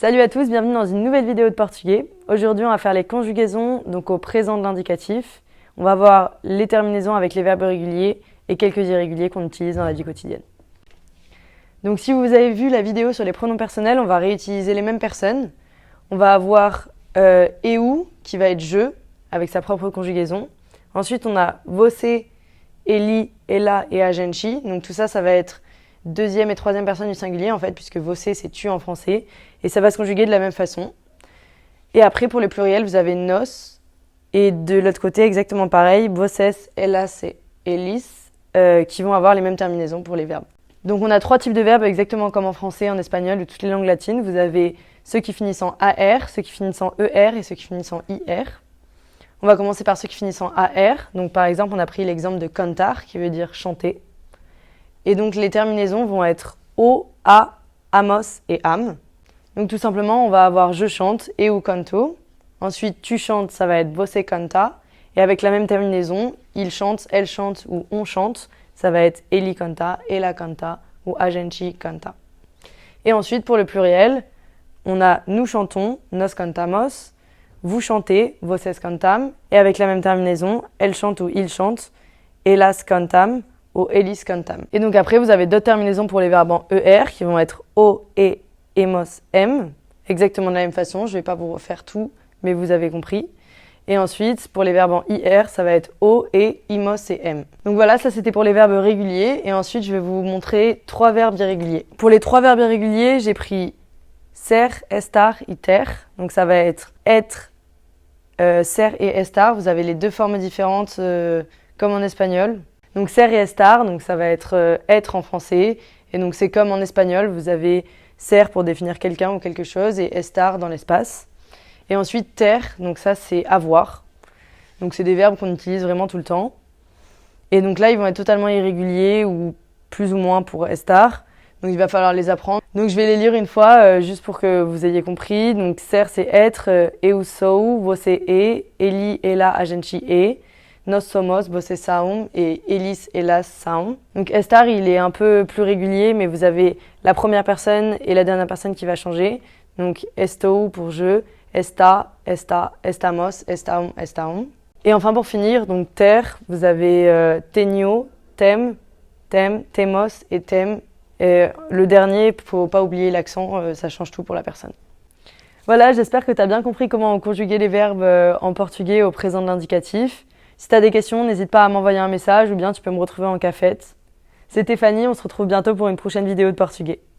Salut à tous, bienvenue dans une nouvelle vidéo de portugais. Aujourd'hui, on va faire les conjugaisons donc au présent de l'indicatif. On va voir les terminaisons avec les verbes réguliers et quelques irréguliers qu'on utilise dans la vie quotidienne. Donc si vous avez vu la vidéo sur les pronoms personnels, on va réutiliser les mêmes personnes. On va avoir eu qui va être je avec sa propre conjugaison. Ensuite, on a você, ele, ela et a gente. Donc tout ça, ça va être deuxième et troisième personne du singulier en fait, puisque você c'est tu en français, et ça va se conjuguer de la même façon. Et après pour les pluriels, vous avez nos, et de l'autre côté exactement pareil, vocês, elas et elis, qui vont avoir les mêmes terminaisons pour les verbes. Donc on a trois types de verbes exactement comme en français, en espagnol ou toutes les langues latines. Vous avez ceux qui finissent en AR, ceux qui finissent en ER et ceux qui finissent en IR. On va commencer par ceux qui finissent en AR. Donc par exemple, on a pris l'exemple de cantar qui veut dire chanter. Et donc les terminaisons vont être o, a, amos et am. Donc tout simplement, on va avoir je chante, eu canto. Ensuite, tu chantes, ça va être você canta. Et avec la même terminaison, il chante, elle chante ou on chante, ça va être ele canta, ela canta ou a gente canta. Et ensuite, pour le pluriel, on a nous chantons, nos cantamos. Vous chantez, vocês cantam. Et avec la même terminaison, elle chante ou il chante, elas cantam ou elis cantam. Et donc après, vous avez d'autres terminaisons pour les verbes en ER qui vont être o, e, emos, em. Exactement de la même façon, je ne vais pas vous refaire tout, mais vous avez compris. Et ensuite, pour les verbes en IR, ça va être o, e, imos et em. Donc voilà, ça c'était pour les verbes réguliers. Et ensuite, je vais vous montrer trois verbes irréguliers. Pour les trois verbes irréguliers, j'ai pris ser, estar, iter. Donc ça va être, ser et estar. Vous avez les deux formes différentes comme en espagnol. Donc ser et estar, donc ça va être être en français. Et donc c'est comme en espagnol, vous avez ser pour définir quelqu'un ou quelque chose et estar dans l'espace. Et ensuite ter, donc ça c'est avoir. Donc c'est des verbes qu'on utilise vraiment tout le temps. Et donc là ils vont être totalement irréguliers ou plus ou moins pour estar. Donc il va falloir les apprendre. Donc je vais les lire une fois juste pour que vous ayez compris. Donc ser c'est être, eu sou, você é, ele, ela, a gente é. Nós somos, vocês são et elis, elas são. Donc estar, il est un peu plus régulier, mais vous avez la première personne et la dernière personne qui va changer. Donc estou pour je, esta, esta, estamos, estaum, estaum. Et enfin pour finir, donc ter, vous avez tenho, tem, tem, temos et tem. Et le dernier, faut pas oublier l'accent, ça change tout pour la personne. Voilà, j'espère que tu as bien compris comment conjuguer les verbes en portugais au présent de l'indicatif. Si tu as des questions, n'hésite pas à m'envoyer un message ou bien tu peux me retrouver en cafette. C'était Fanny, on se retrouve bientôt pour une prochaine vidéo de portugais.